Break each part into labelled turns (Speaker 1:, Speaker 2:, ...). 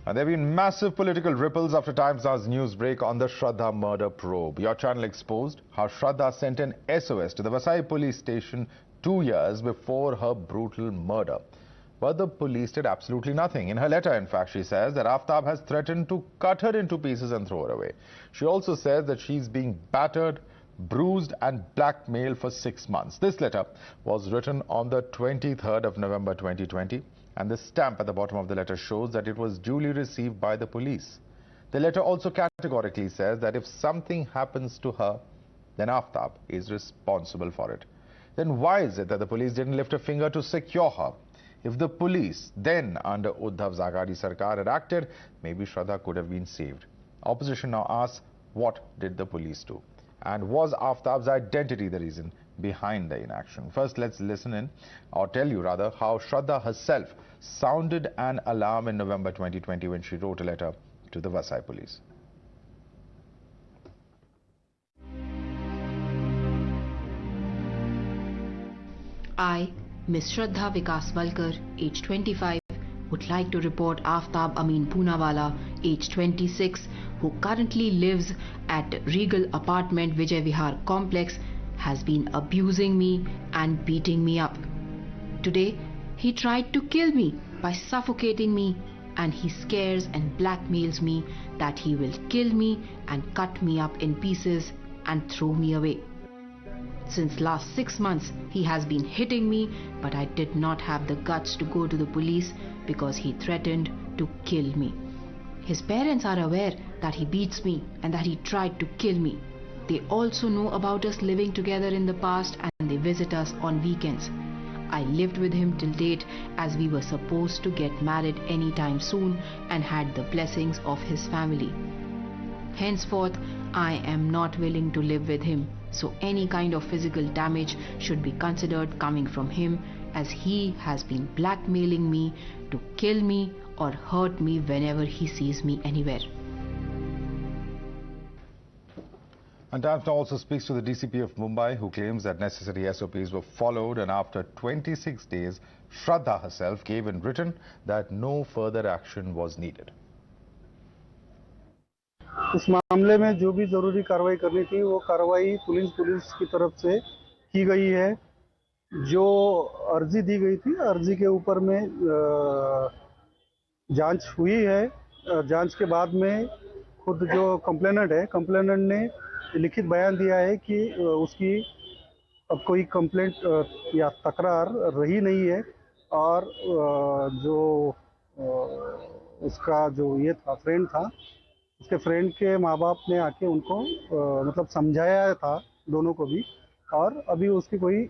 Speaker 1: And there have been massive political ripples after Times Now's news break on the Shraddha murder probe. Your channel exposed how Shraddha sent an SOS to the Vasai police station 2 years before her brutal murder. But the police did absolutely nothing. In her letter, in fact, she says that Aftab has threatened to cut her into pieces and throw her away. She also says that she's being battered, bruised and blackmailed for 6 months. This letter was written on the 23rd of November 2020. And the stamp at the bottom of the letter shows that it was duly received by the police. The letter also categorically says that if something happens to her, then Aftab is responsible for it. Then why is it that the police didn't lift a finger to secure her? If the police, then under Uddhav's Aghadi Sarkar, had acted, maybe Shraddha could have been saved. Opposition now asks, what did the police do? And was Aftab's identity the reason behind the inaction? First, let's listen in, or tell you rather, how Shraddha herself sounded an alarm in November 2020 when she wrote a letter to the Vasai police.
Speaker 2: I, Miss Shraddha Walkar, age 25, would like to report Aftab Amin Poonawala, age 26, who currently lives at Regal Apartment Vijay Vihar Complex, has been abusing me and beating me up. Today, he tried to kill me by suffocating me, and he scares and blackmails me that he will kill me and cut me up in pieces and throw me away. Since last 6 months, he has been hitting me, but I did not have the guts to go to the police because he threatened to kill me. His parents are aware that he beats me and that he tried to kill me. They also know about us living together in the past and they visit us on weekends. I lived with him till date as we were supposed to get married anytime soon and had the blessings of his family. Henceforth, I am not willing to live with him, so any kind of physical damage should be considered coming from him, as he has been blackmailing me to kill me or hurt me whenever he sees me anywhere.
Speaker 1: And Times Now also speaks to the DCP of Mumbai, who claims that necessary SOPs were followed, and after 26 days, Shraddha herself gave in written that no further action was needed.
Speaker 3: इस मामले में जो भी जरूरी कार्रवाई करनी थी वो कार्रवाई पुलिस की तरफ से की गई है। जो अर्जी दी गई थी, अर्जी के ऊपर में जांच हुई है। जांच के बाद में खुद जो कंप्लेनेंट ने लिखित बयान दिया है कि उसकी अब कोई कंप्लेंट या तकरार रही नहीं है, और जो उसका जो ये था फ्रेंड था, उसके फ्रेंड के माँ बाप ने आके उनको मतलब समझाया था दोनों को भी, और अभी उसकी कोई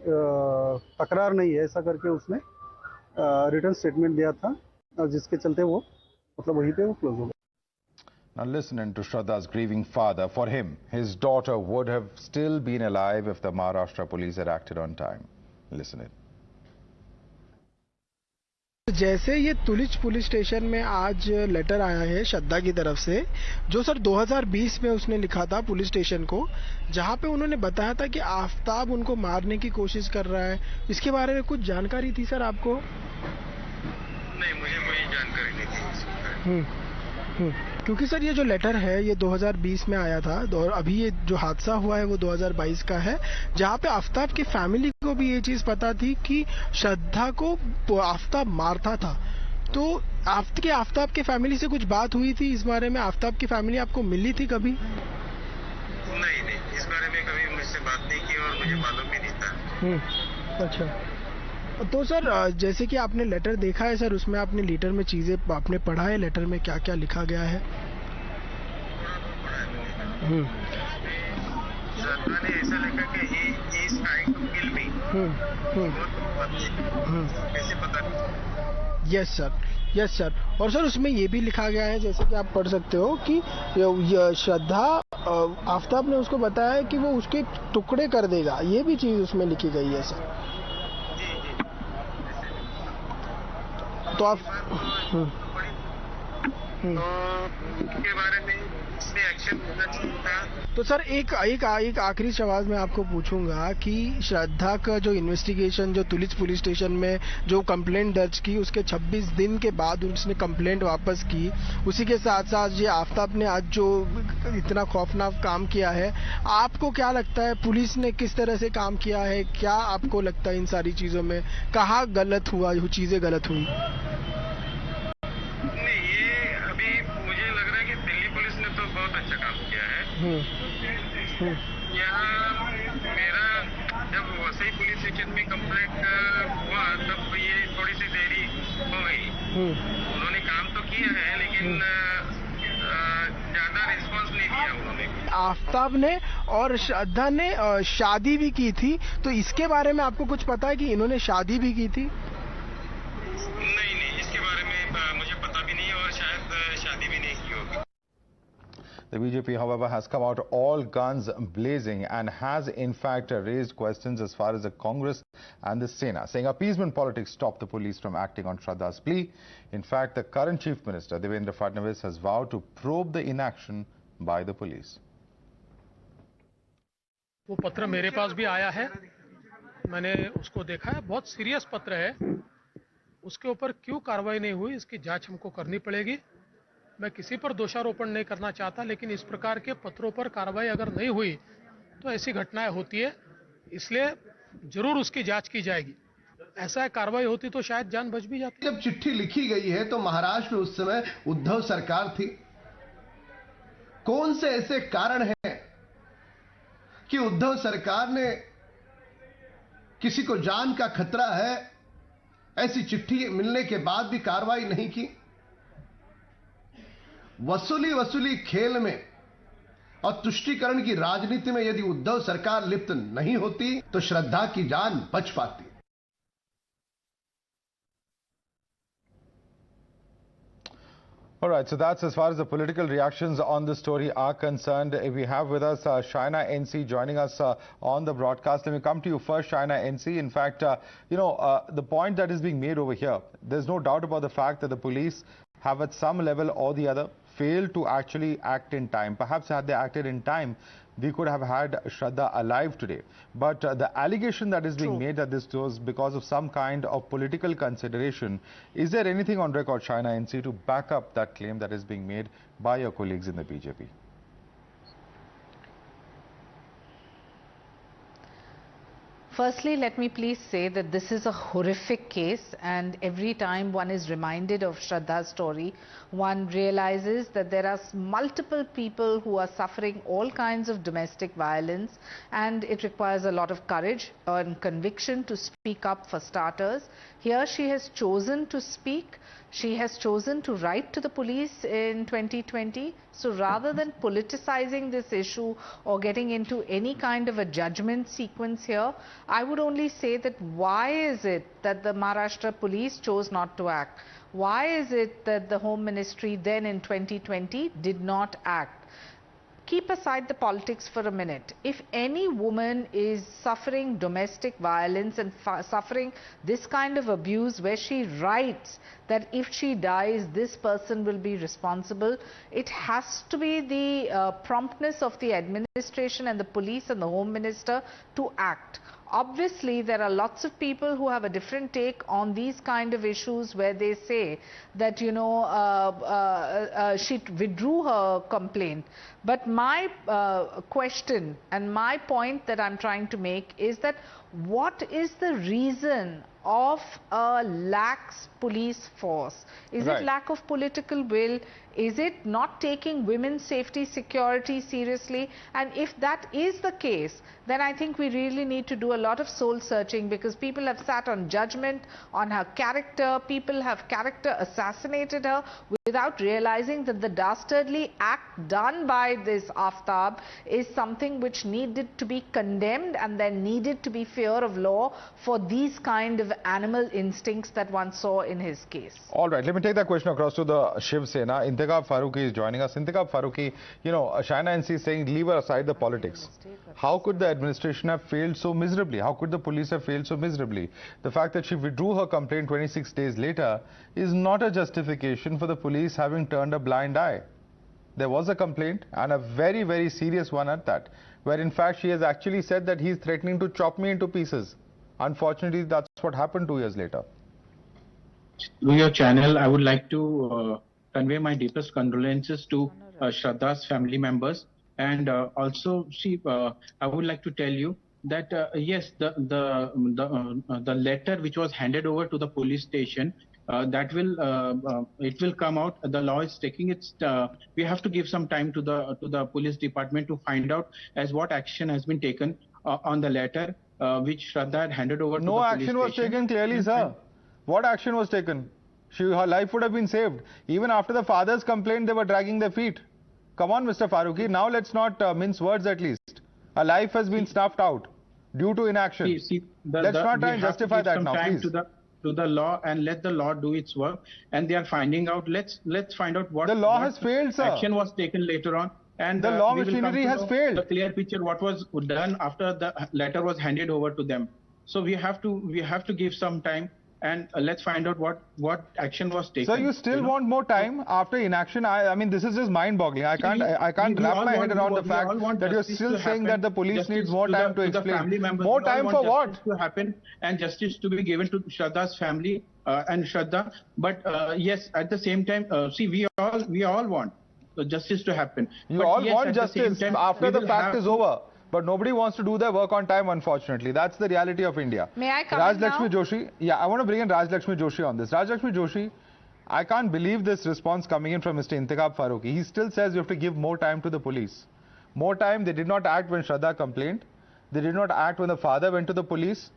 Speaker 3: तकरार नहीं है, ऐसा करके उसने रिटर्न स्टेटमेंट दिया था, और जिसके चलते वो मतलब वहीं पे वो क्लोज हो गया।
Speaker 1: Now listen to Shraddha's grieving father. For him, his daughter would have still been alive if the Maharashtra police had acted on time. Listen in.
Speaker 4: जैसे ये तुलिच पुलिस स्टेशन में आज लेटर आया है श्रद्धा की तरफ से, जो सर 2020 में उसने लिखा था पुलिस स्टेशन को, जहां पे उन्होंने बताया था कि आफ्ताब उनको मारने की कोशिश कर रहा है। इसके बारे में कुछ जानकारी थी सर आपको?
Speaker 5: नहीं, मुझे कोई जानकारी नहीं थी।
Speaker 4: क्योंकि सर ये जो लेटर है ये 2020 में आया था, और अभी ये जो हादसा हुआ है वो 2022 का है, जहाँ पे आफ्ताब की फैमिली को भी ये चीज पता थी कि श्रद्धा को आफ्ताब मारता था। तो आफ्ताब के फैमिली से कुछ बात हुई थी इस बारे में? आफ्ताब की फैमिली आपको मिली थी कभी?
Speaker 5: नहीं, इस बारे में कभी मुझसे बात नहीं की और मुझे मालूम भी नहीं था।
Speaker 4: अच्छा, तो सर जैसे कि आपने लेटर देखा है सर, उसमें आपने लेटर में चीजें आपने पढ़ा है, लेटर में क्या क्या लिखा गया है?
Speaker 5: श्रद्धा ने ऐसा लिखा कि he is trying to kill me। कैसे पता?
Speaker 4: Yes sir. और सर उसमें ये भी लिखा गया है, जैसे कि आप पढ़ सकते हो कि श्रद्धा आफ्ताब ने उसको बताया कि वो उसके टुकड़े कर देगा, ये भी चीज उसमें लिखी गई है सर। तो आप
Speaker 5: तो उसके बारे में इसमें एक्शन होना चाहिए था।
Speaker 4: तो सर एक आखिरी सवाल मैं आपको पूछूंगा कि श्रद्धा का जो इन्वेस्टिगेशन, जो तुलिच पुलिस स्टेशन में जो कंप्लेंट दर्ज की, उसके 26 दिन के बाद उसने कंप्लेंट वापस की, उसी के साथ साथ ये आफ्ताब ने आज जो इतना खौफनाक काम किया है, आपको क्या लगता है पुलिस ने किस तरह से काम किया है? क्या आपको लगता है इन सारी चीजों में कहाँ गलत हुआ, जो चीजें गलत हुई?
Speaker 5: नहीं, ये अभी मुझे लग रहा है कि दिल्ली पुलिस ने तो बहुत अच्छा काम किया है। यहाँ मेरा जब वसई पुलिस स्टेशन में कंप्लेंट हुआ तब ये थोड़ी सी देरी हो गई। उन्होंने काम तो किया है लेकिन ज्यादा रिस्पांस नहीं दिया उन्होंने।
Speaker 4: आफ्ताब ने और श्रद्धा ने शादी भी की थी, तो इसके बारे में आपको कुछ पता है कि इन्होंने शादी भी की थी?
Speaker 5: नहीं, इसके बारे में मुझे पता भी नहीं और शायद शादी भी नहीं की होगी।
Speaker 1: The BJP, however, has come out all guns blazing and has in fact raised questions as far as the Congress and the Sena, saying appeasement politics stopped the police from acting on Shraddha's plea. In fact, the current Chief Minister, Devendra Fadnavis, has vowed to probe the inaction by the police.
Speaker 6: वो पत्र मेरे पास भी आया है, मैंने उसको देखा है, बहुत सीरियस पत्र है। उसके ऊपर क्यों कार्रवाई नहीं हुई, इसकी जांच हमको करनी पड़ेगी। मैं किसी पर दोषारोपण नहीं करना चाहता, लेकिन इस प्रकार के पत्रों पर कार्रवाई अगर नहीं हुई तो ऐसी घटनाएं होती है, इसलिए जरूर उसकी जांच की जाएगी। ऐसा कार्रवाई होती तो शायद जान बच भी जाती।
Speaker 7: जब चिट्ठी लिखी गई है तो महाराष्ट्र में उस समय उद्धव सरकार थी। कौन से ऐसे कारण हैं कि उद्धव सरकार ने किसी को जान का खतरा है ऐसी चिट्ठी मिलने के बाद भी कार्रवाई नहीं की? वसूली खेल में और तुष्टीकरण की राजनीति में यदि उद्धव सरकार लिप्त नहीं होती तो श्रद्धा की जान बच पाती।
Speaker 1: All right, so that's as far as the political reactions on the story are concerned. We have with us Shaina NC joining us on the broadcast. Let me come to you first, Shaina NC. In fact, the point that is being made over here, there's no doubt about the fact that the police have at some level or the other failed to actually act in time. Perhaps had they acted in time, we could have had Shraddha alive today. But the allegation that is being made that this was because of some kind of political consideration, is there anything on record, Shaina NC, to back up that claim that is being made by your colleagues in the BJP?
Speaker 8: Firstly, let me please say that this is a horrific case, and every time one is reminded of Shraddha's story, one realizes that there are multiple people who are suffering all kinds of domestic violence, and it requires a lot of courage and conviction to speak up for starters. Here she has chosen to speak. She has chosen to write to the police in 2020. So rather than politicizing this issue or getting into any kind of a judgment sequence here, I would only say that why is it that the Maharashtra police chose not to act? Why is it that the Home Ministry then in 2020 did not act? Keep aside the politics for a minute. If any woman is suffering domestic violence and suffering this kind of abuse where she writes that if she dies, this person will be responsible, it has to be the promptness of the administration and the police and the Home Minister to act. Obviously, there are lots of people who have a different take on these kind of issues where they say that, she withdrew her complaint. But my question and my point that I'm trying to make is that what is the reason of a lax police force? Is it lack of political will? Is it not taking women's safety, security seriously? And if that is the case, then I think we really need to do a lot of soul searching, because people have sat on judgment on her character. People have character assassinated her without realizing that the dastardly act done by this Aftab is something which needed to be condemned, and there needed to be fear of law for these kind of animal instincts that one saw in his case.
Speaker 1: All right, let me take that question across to the Shiv Sena. Intekhab Farooqi is joining us. Intekhab Farooqi, you know, Shaina NC is saying leave aside the politics. How could the administration have failed so miserably? How could the police have failed so miserably? The fact that she withdrew her complaint 26 days later is not a justification for the police having turned a blind eye. There was a complaint, and a very, very serious one at that, where in fact she has actually said that he's threatening to chop me into pieces. Unfortunately, that's what happened 2 years later.
Speaker 9: Through your channel, I would like to convey my deepest condolences to Shraddha's family members, and also, I would like to tell you that yes, the letter which was handed over to the police station, that it will come out. The law is taking its. We have to give some time to the police department to find out as what action has been taken on the letter which Shraddha had handed over to the police station.
Speaker 1: No action was taken clearly, sir. What action was taken? Her life would have been saved. Even after the father's complaint, they were dragging their feet. Come on, Mr. Farooqi. Now let's not mince words at least. A life has been snuffed out due to inaction. Let's not try and justify that now, please.
Speaker 9: To the law, and let the law do its work, and they are finding out. Let's find out what
Speaker 1: the law has failed, sir.
Speaker 9: Action was taken later on, and
Speaker 1: the law machinery has failed.
Speaker 9: The clear picture what was done after the letter was handed over to them. So we have to give some time, and let's find out what action was taken.
Speaker 1: So you still want more time after inaction? I mean, this is just mind-boggling. I can't wrap my head around the fact that you're still saying that the police needs more time to explain. More time for what?
Speaker 9: To happen and justice to be given to Shraddha's family and Shraddha. But yes, at the same time, we all want justice to happen.
Speaker 1: You all want justice after the fact is over. But nobody wants to do their work on time, unfortunately. That's the reality of India.
Speaker 8: May I come
Speaker 1: Raj Lakshmi Joshi. Yeah, I want to bring in Raj Lakshmi Joshi on this. Raj Lakshmi Joshi, I can't believe this response coming in from Mr. Intekhab Farooqi. He still says you have to give more time to the police. More time. They did not act when Shraddha complained. They did not act when the father went to the police.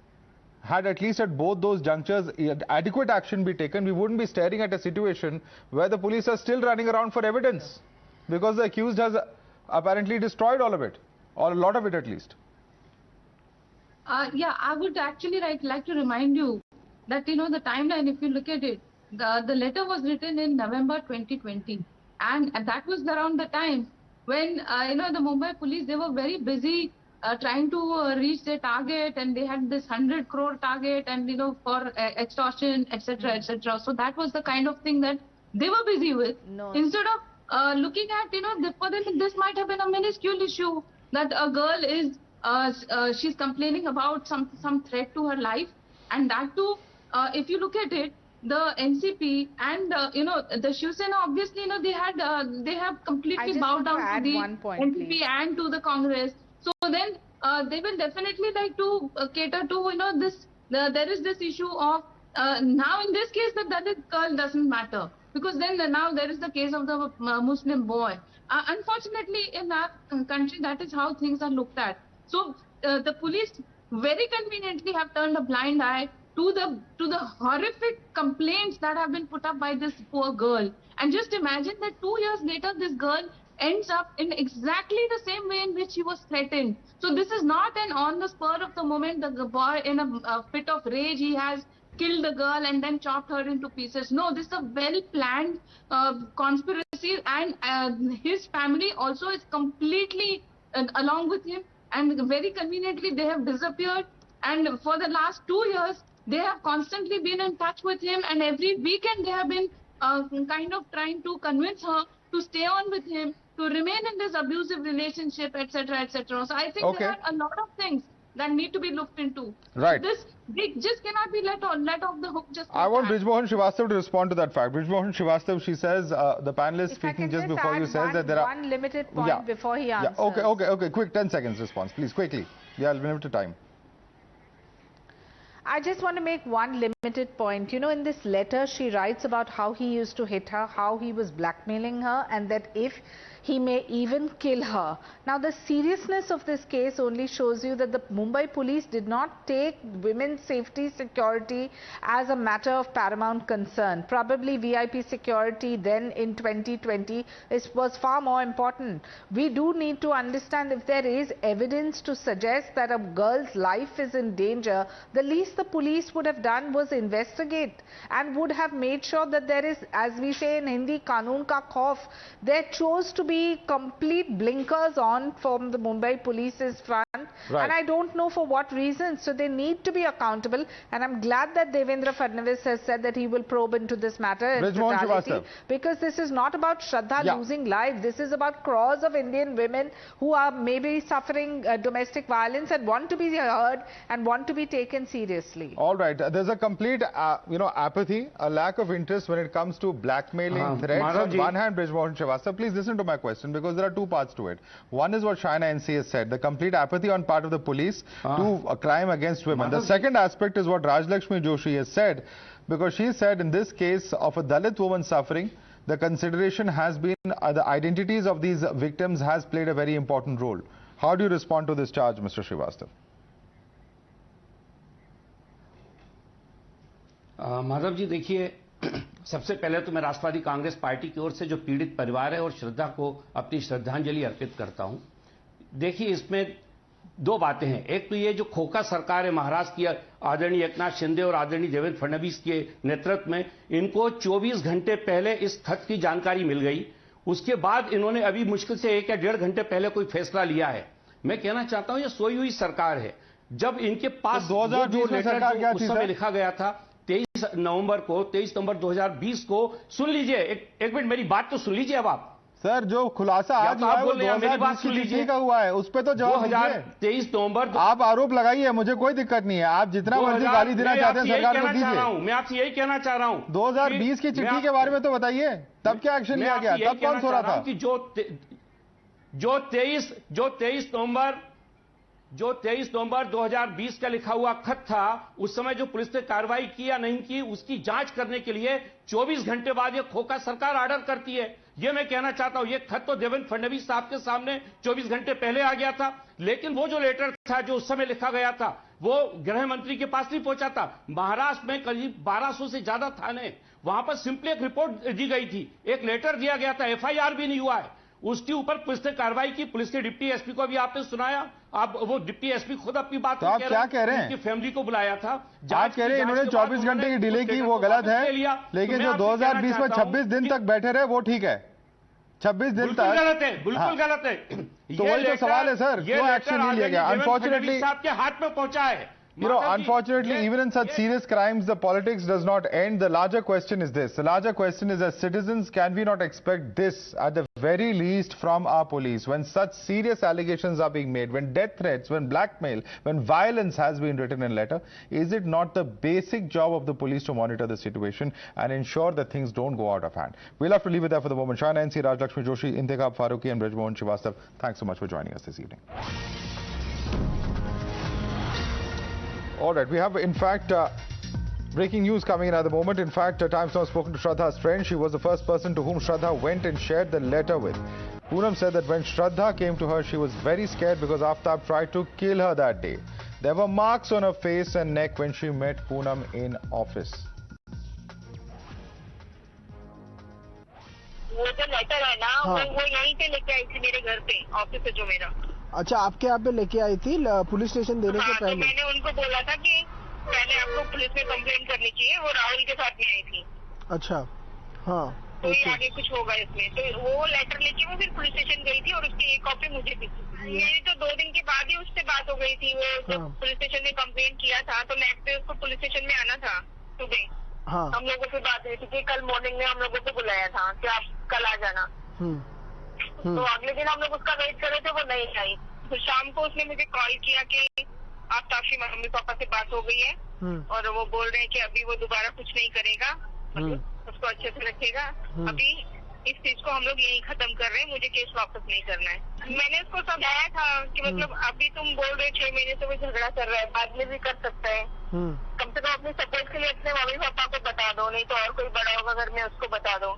Speaker 1: Had at least at both those junctures adequate action be taken, we wouldn't be staring at a situation where the police are still running around for evidence. Because the accused has apparently destroyed all of it. Or a lot of it at least.
Speaker 10: Yeah, I would actually like to remind you that, the timeline, if you look at it, the letter was written in November 2020. And that was around the time when, the Mumbai police, they were very busy trying to reach their target, and they had this 100 crore target and, for extortion, etc., etc. So that was the kind of thing that they were busy with.
Speaker 8: No.
Speaker 10: Instead of looking at, for them, this might have been a minuscule issue. That a girl is, she's complaining about some threat to her life, and that too, if you look at it, the NCP and the Shiv Sena, obviously, they have completely bowed down to the NCP and to the Congress. So then they will definitely like to cater to there is this issue of now in this case the Dalit girl doesn't matter, because then now there is the case of the Muslim boy. Unfortunately, in our country, that is how things are looked at. So the police very conveniently have turned a blind eye to the horrific complaints that have been put up by this poor girl. And just imagine that 2 years later, this girl ends up in exactly the same way in which she was threatened. So this is not an on the spur of the moment, the boy in a fit of rage, he has killed the girl and then chopped her into pieces. No, this is a well-planned conspiracy, and his family also is completely along with him, and very conveniently they have disappeared, and for the last 2 years they have constantly been in touch with him, and every weekend they have been kind of trying to convince her to stay on with him, to remain in this abusive relationship, etc., etc. So I think there are a lot of things that need to be looked into.
Speaker 1: Right.
Speaker 10: This just cannot be let off the hook just.
Speaker 1: I want Brijmohan Srivastav to respond to that fact. Brijmohan Srivastav, she says, the panelist speaking just before you says that there are
Speaker 8: one limited point before he answers.
Speaker 1: Yeah, okay. Quick, 10 seconds response, please, quickly. Yeah, limited time.
Speaker 8: I just want to make one limited limited point. You know, in this letter, she writes about how he used to hit her, how he was blackmailing her, and that if he may even kill her. Now, the seriousness of this case only shows you that the Mumbai police did not take women's safety security as a matter of paramount concern. Probably VIP security then in 2020 was far more important. We do need to understand, if there is evidence to suggest that a girl's life is in danger, the least the police would have done was investigate and would have made sure that there is, as we say in Hindi, Kanun ka khauf. There chose to be complete blinkers on from the Mumbai police's front, and I don't know for what reason. So they need to be accountable, and I'm glad that Devendra Fadnavis has said that he will probe into this matter in totality, because this is not about Shraddha losing life. This is about crores of Indian women who are maybe suffering domestic violence and want to be heard and want to be taken seriously.
Speaker 1: All right, there's a complete apathy, a lack of interest when it comes to blackmailing threats. On one hand, Brijmohan Srivastava, please listen to my question, because there are two parts to it. One is what Shaina NC has said, the complete apathy on part of the police to a crime against women. The second aspect is what Rajlakshmi Joshi has said, because she said in this case of a Dalit woman suffering, the consideration has been the identities of these victims has played a very important role. How do you respond to this charge, Mr. Srivastava?
Speaker 11: Madhav ji, देखिए, सबसे पहले तो मैं राष्ट्रवादी Congress party की ओर से जो पीड़ित परिवार है और श्रद्धा को अपनी श्रद्धांजलि अर्पित करता हूं। देखिए, इसमें दो बातें हैं। एक तो ये जो खोखा सरकार है महाराष्ट्र की आदरणीय एकनाथ शिंदे और आदरणीय देवेंद्र फडणवीस के नेतृत्व में, इनको 24 घंटे पहले इस खत की जानकारी मिल गई। उसके बाद इन्होंने अभी मुश्किल से 1 या 1.5 घंटे पहले कोई फैसला लिया है। मैं कहना चाहता हूं ये सोई हुई सरकार है। जब इनके पास जो लेटर उस समय लिखा गया था 23 नवंबर 2020 को, सुन लीजिए, एक मिनट मेरी बात तो सुन लीजिए। अब आप
Speaker 1: सर, जो खुलासा आज हुआ है वो 2020 की चिट्ठी का हुआ है, उस पे तो जवाब
Speaker 11: 2023 नवंबर
Speaker 1: आप आरोप लगाइए, मुझे कोई दिक्कत नहीं है। आप जितना मर्जी गाली देना चाहते हैं सरकार को दीजिए।
Speaker 11: मैं आपसे यही कहना चाह रहा हूं,
Speaker 1: 2020 की चिट्ठी के बारे में तो बताइए, तब क्या एक्शन लिया गया, तब कौन सो रहा था?
Speaker 11: कि जो 23 नवंबर 2020 का लिखा हुआ खत था, उस समय जो पुलिस ने कार्रवाई की या नहीं की, उसकी जांच करने के लिए 24 घंटे बाद ये खोखा सरकार ऑर्डर करती है। ये मैं कहना चाहता हूं, ये खत तो देवेंद्र फडणवीस साहब के सामने 24 घंटे पहले आ गया था, लेकिन वो जो लेटर था जो उस समय लिखा गया था वो गृह मंत्री के पास नहीं पहुंचा था। महाराष्ट्र में करीब 1200 से ज्यादा थाने, वहां पर सिंपली एक रिपोर्ट दी गई थी, एक लेटर दिया गया था, FIR भी नहीं हुआ है। उसके ऊपर पुलिस ने कार्रवाई की। पुलिस के डिप्टी एसपी को भी आपने सुनाया, आप वो डिप्टी एसपी खुद अपनी बात
Speaker 1: तो आप क्या कह रहे हैं?
Speaker 11: उनकी फैमिली को बुलाया था,
Speaker 1: आज कह रहे हैं इन्होंने 24 घंटे की डिले की, वो गलत है, लेकिन जो 2020 में 26 दिन तक बैठे रहे वो ठीक है। 26 दिन तक
Speaker 11: गलत है, बिल्कुल गलत है।
Speaker 1: तो वही तो सवाल है सर, क्यों एक्शन नहीं लिया गया? अनफॉर्चुनेटली
Speaker 11: आपके हाथ में पहुंचा है।
Speaker 1: Unfortunately, even in such serious crimes, the politics does not end. The larger question is this. The larger question is, as citizens, can we not expect this, at the very least, from our police? When such serious allegations are being made, when death threats, when blackmail, when violence has been written in letter, is it not the basic job of the police to monitor the situation and ensure that things don't go out of hand? We'll have to leave it there for the moment. Shaina NC, Rajlakshmi Joshi, Intekhab Farooqi and Brijmohan Srivastava, thanks so much for joining us this evening. All right, we have, in fact, breaking news coming in at the moment. In fact, Times Now has spoken to Shraddha's friend. She was the first person to whom Shraddha went and shared the letter with. Poonam said that when Shraddha came to her, she was very scared because Aftab tried to kill her that day. There were marks on her face and neck when she met Poonam in office.
Speaker 12: वो जो letter है ना, वो यहीं पे लेके आई थी मेरे घर पे, ऑफिस से जो मेरा।
Speaker 4: अच्छा, आपके यहाँ पे लेके आई थी पुलिस स्टेशन देने से पहले?
Speaker 12: तो मैंने उनको बोला था कि पहले आपको पुलिस में कंप्लेंट करनी चाहिए। वो राहुल के साथ में आई थी।
Speaker 4: अच्छा, हाँ,
Speaker 12: तो आगे कुछ होगा इसमें। तो वो लेटर लेके वो फिर पुलिस स्टेशन गई थी और उसकी एक कॉपी मुझे दी। मेरी तो 2 दिन के बाद ही उससे बात हो गई थी। वो जब पुलिस स्टेशन में कंप्लेंट किया था तो नेक्स्ट डे उसको पुलिस स्टेशन में आना था सुबह। हम लोगों से बात हुई थी कि कल मॉर्निंग में हम लोगों को बुलाया था कि आप कल आ जाना। तो अगले दिन हम लोग उसका वेट कर रहे थे, वो नहीं आई। तो शाम को उसने मुझे कॉल किया कि आफ्ताब की मम्मी पापा से बात हो गई है और वो बोल रहे हैं कि अभी वो दोबारा कुछ नहीं करेगा, उसको अच्छे से रखेगा। अभी इस चीज को हम लोग यही खत्म कर रहे हैं, मुझे केस वापस नहीं करना है। मैंने उसको समझाया था कि मतलब अभी तुम बोल रहे 6 महीने से वो झगड़ा कर रहा है, बाद में भी कर सकता है, कम से कम अपने सपोर्ट के लिए अपने मम्मी पापा को बता दो, नहीं तो और कोई बड़ा होगा घर में उसको बता दो।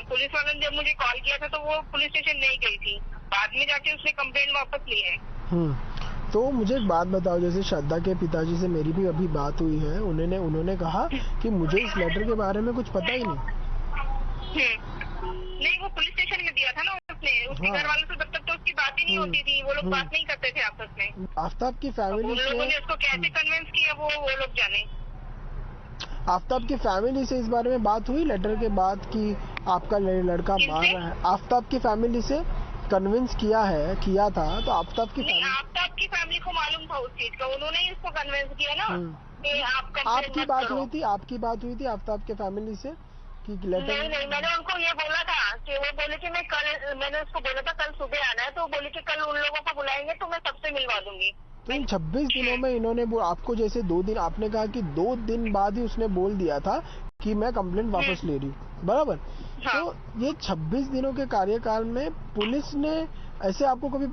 Speaker 12: पुलिस वालों ने जब मुझे कॉल किया था तो वो पुलिस स्टेशन नहीं गई थी, बाद में जाके उसने कंप्लेंट वापस ली है।
Speaker 4: तो मुझे एक बात बताओ, जैसे श्रद्धा के पिताजी से मेरी भी अभी बात हुई है, उन्होंने कहा कि मुझे इस लेटर के बारे में कुछ पता ही नहीं।
Speaker 12: नहीं, वो पुलिस स्टेशन में दिया था ना उसने, उसके घर वालों से तब तक तो उसकी बात ही नहीं होती थी, वो लोग बात नहीं करते थे आपस में।
Speaker 4: आफ्ताब की फैमिली से,
Speaker 12: लोगों ने उसको कैसे कन्विंस किया वो लोग जाने।
Speaker 4: आफ्ताब की फैमिली से इस बारे में बात हुई लेटर के बाद कि आपका लड़का मार रहा है? आफ्ताब की फैमिली से कन्विंस किया था तो आफ्ताब की
Speaker 12: फैमिली को मालूम था उस चीज का, उन्होंने ही उसको कन्विंस किया ना कि
Speaker 4: आपकी बात हुई थी आफ्ताब के फैमिली से कि लेटर?
Speaker 12: नहीं, मैंने उनको ये बोला था कि वो बोले कि मैंने उसको बोला था कल सुबह आना है, तो बोले कि कल उन लोगों को बुलाएंगे तो मैं सबसे मिलवा दूंगी।
Speaker 4: तो इन 26 दिनों में इन्होंने आपको जैसे 2 दिन, आपने कहा कि 2 दिन बाद ही उसने बोल दिया था कि मैं कंप्लेंट वापस ले रही हूँ, बराबर? हाँ। तो ये 26 दिनों के कार्यकाल में पुलिस ने ऐसे आपको कभी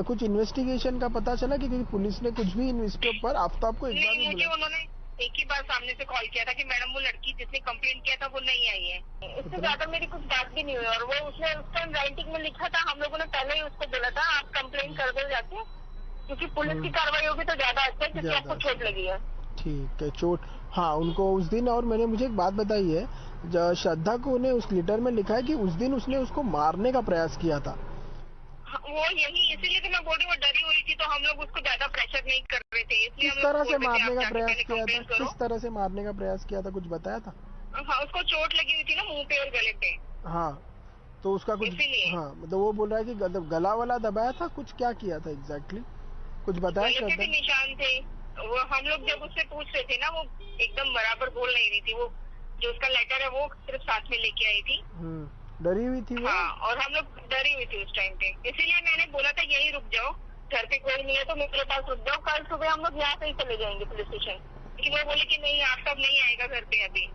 Speaker 4: कुछ इन्वेस्टिगेशन का पता चला कि पुलिस ने कुछ भी इसके ऊपर आफ्ताब को एक बार भी
Speaker 12: मुझे उन्होंने एक ही बार सामने से कॉल किया था कि मैडम वो लड़की जिसने कंप्लेंट किया था वो नहीं आई है, इससे ज्यादा मेरी कुछ बात भी नहीं हुई। और वो उसने उस टाइम राइटिंग में लिखा था, हम लोगों ने पहले ही उसको बोला था आप कंप्लेंट कर दो जाके, क्योंकि पुलिस की कार्रवाई होगी तो ज्यादा अच्छा है, क्योंकि आपको चोट लगी है। ठीक
Speaker 4: है, चोट, हाँ उनको उस दिन। और मैंने मुझे एक बात बताई है, श्रद्धा को उन्हें उस लेटर में लिखा है कि उस दिन उसने उसको मारने का प्रयास किया था।
Speaker 12: वो यही, इसीलिए तो मैं बोल रही हूँ, वो डरी हुई थी तो हम लोग उसको ज्यादा प्रेशर नहीं कर रहे थे, इसलिए
Speaker 4: किस तरह से मारने का प्रयास किया था? किस तरह से मारने का प्रयास किया था, कुछ बताया था?
Speaker 12: हाँ, उसको चोट लगी हुई थी ना मुंह पे और गले पे।
Speaker 4: हाँ, तो उसका कुछ, हाँ मतलब वो बोल रहा है कि गला वाला दबाया था, कुछ क्या किया था एग्जैक्टली, कुछ बताया?
Speaker 12: गले पे भी निशान थे, वो हम लोग जब उससे पूछ रहे थे ना, वो एकदम बराबर बोल नहीं रही थी, वो जो उसका लेटर है वो सिर्फ साथ में लेके आई थी,
Speaker 4: डरी हुई थी वो।
Speaker 12: हाँ, और हम लोग डरी हुई थी उस टाइम पे, इसीलिए मैंने बोला था यही रुक जाओ, घर पे कोई नहीं है तो मेरे पास रुक जाओ, कल सुबह हम लोग यहाँ से ही चले जाएंगे पुलिस स्टेशन। लेकिन वो बोले कि नहीं आफ्ताब नहीं आएगा घर पे अभी,